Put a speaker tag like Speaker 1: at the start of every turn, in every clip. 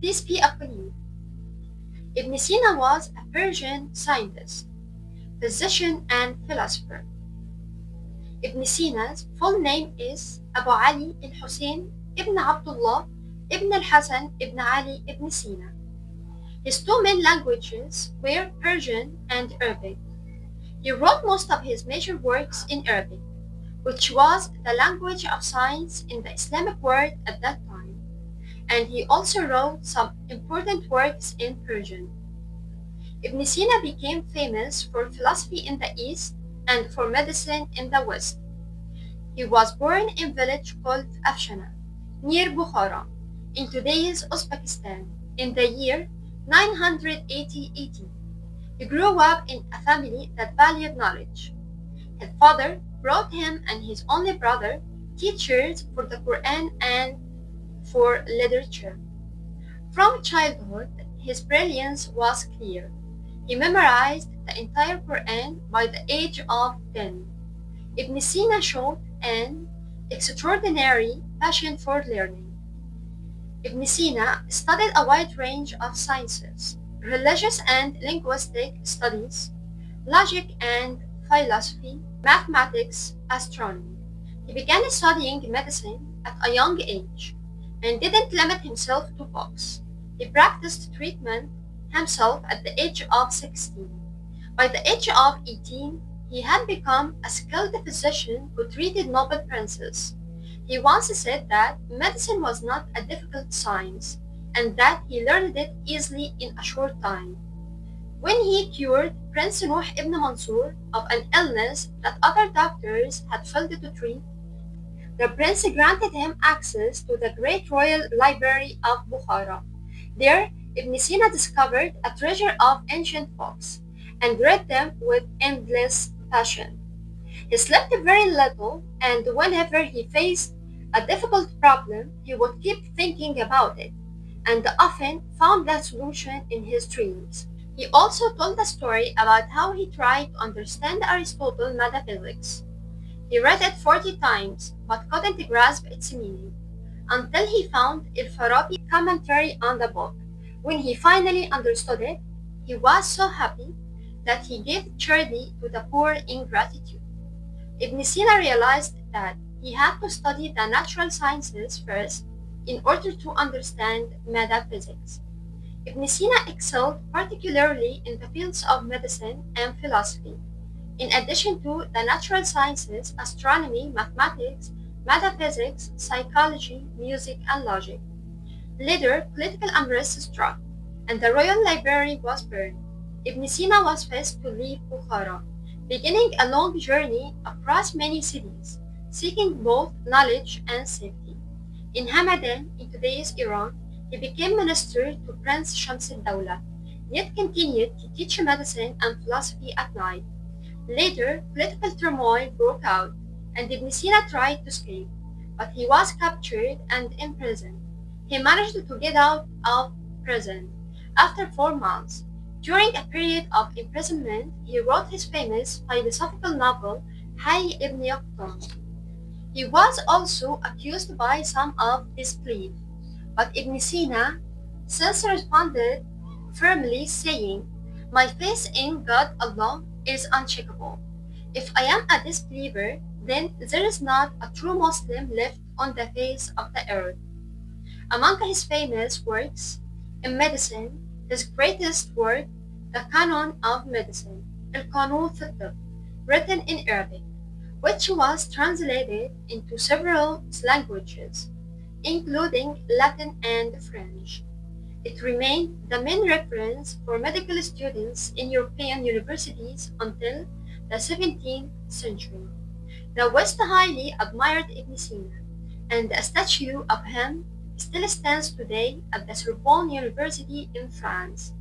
Speaker 1: Peace be upon you. Ibn Sina was a Persian scientist, physician, and philosopher. Ibn Sina's full name is Abu Ali al-Hussein ibn Abdullah ibn al-Hasan ibn Ali ibn Sina. His two main languages were Persian and Arabic. He wrote most of his major works in Arabic, which was the language of science in the Islamic world at that time, and he also wrote some important works in Persian. Ibn Sina became famous for philosophy in the East and for medicine in the West. He was born in a village called Avicenna, near Bukhara, in today's Uzbekistan, in the year 980 AD. He grew up in a family that valued knowledge. His father brought him and his only brother teachers for the Quran and for literature. From childhood, his brilliance was clear. He memorized the entire Quran by the age of 10. Ibn Sina showed an extraordinary passion for learning. Ibn Sina studied a wide range of sciences, religious and linguistic studies, logic and philosophy, mathematics, astronomy. He began studying medicine at a young age and didn't limit himself to books. He practiced treatment himself at the age of 16. By the age of 18, he had become a skilled physician who treated noble princes. He once said that medicine was not a difficult science and that he learned it easily in a short time. When he cured Prince Nuh ibn Mansur of an illness that other doctors had failed to treat, the prince granted him access to the great royal library of Bukhara. There, Ibn Sina discovered a treasure of ancient books and read them with endless passion. He slept very little, and whenever he faced a difficult problem, he would keep thinking about it, and often found the solution in his dreams. He also told a story about how he tried to understand Aristotle's metaphysics. He read it 40 times, but couldn't grasp its meaning, until he found Al-Farabi's commentary on the book. When he finally understood it, he was so happy that he gave charity to the poor in gratitude. Ibn Sina realized that he had to study the natural sciences first in order to understand metaphysics. Ibn Sina excelled particularly in the fields of medicine and philosophy. In addition to the natural sciences, astronomy, mathematics, metaphysics, psychology, music, and logic. Later, political unrest struck, and the royal library was burned. Ibn Sina was forced to leave Bukhara, beginning a long journey across many cities, seeking both knowledge and safety. In Hamadan, in today's Iran, he became minister to Prince Shams al-Dawla, yet continued to teach medicine and philosophy at night. Later, political turmoil broke out, and Ibn Sina tried to escape, but he was captured and imprisoned. He managed to get out of prison after 4 months. During a period of imprisonment, he wrote his famous philosophical novel, Hayy ibn Yaqtan. He was also accused by some of disbelief, but Ibn Sina since responded firmly, saying, "My faith in God Allah is unshakable. If I am a disbeliever, then there is not a true Muslim left on the face of the earth." Among his famous works in medicine, his greatest work, the Canon of Medicine, القانون في الطب, written in Arabic, which was translated into several languages, including Latin and French. It remained the main reference for medical students in European universities until the 17th century. The West highly admired Ibn Sina, and a statue of him still stands today at the Sorbonne University in France,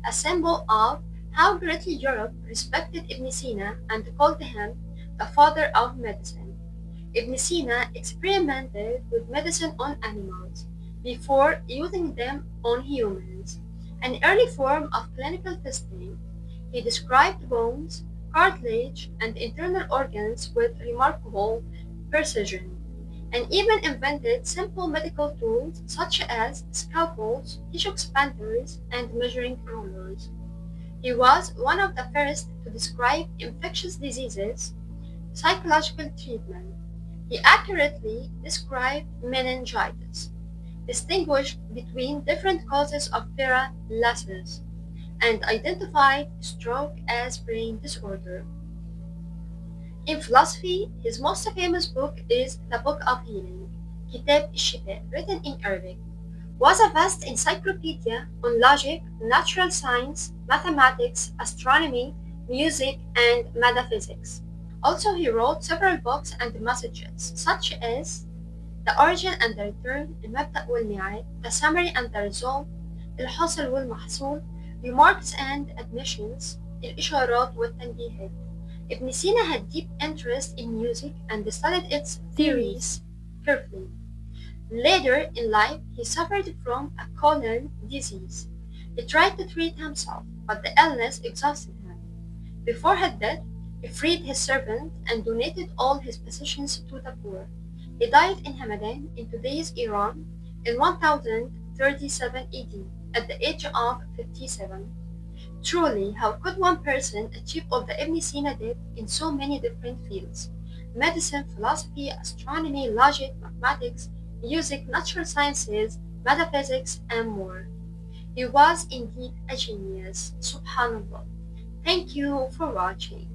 Speaker 1: a symbol of how greatly Europe respected Ibn Sina and called him the father of medicine. Ibn Sina experimented with medicine on animals before using them on humans, an early form of clinical testing. He described bones, cartilage, and internal organs with remarkable precision, and even invented simple medical tools such as scalpels, tissue expanders, and measuring rulers. He was one of the first to describe infectious diseases, psychological treatment. He accurately described meningitis, distinguished between different causes of paralysis, and identified stroke as brain disorder. In philosophy, his most famous book is The Book of Healing, كتاب الشفاء, written in Arabic, was a vast encyclopedia on logic, natural science, mathematics, astronomy, music, and metaphysics. Also, he wrote several books and messages, such as The Origin and the Return, المبدأ والمعاد, The Summary and the Result, الحاصل والمحصول, Remarks and Admonitions, الإشارات والتنبيهات. Ibn Sina had deep interest in music and studied its theories carefully. Later in life, he suffered from a colon disease. He tried to treat himself, but the illness exhausted him. Before his death, he freed his servant and donated all his possessions to the poor. He died in Hamadan in today's Iran in 1037 AD at the age of 57. Truly, how could one person achieve all that Ibn Sina did in so many different fields? Medicine, philosophy, astronomy, logic, mathematics, music, natural sciences, metaphysics, and more. He was indeed a genius. Subhanallah. Thank you for watching.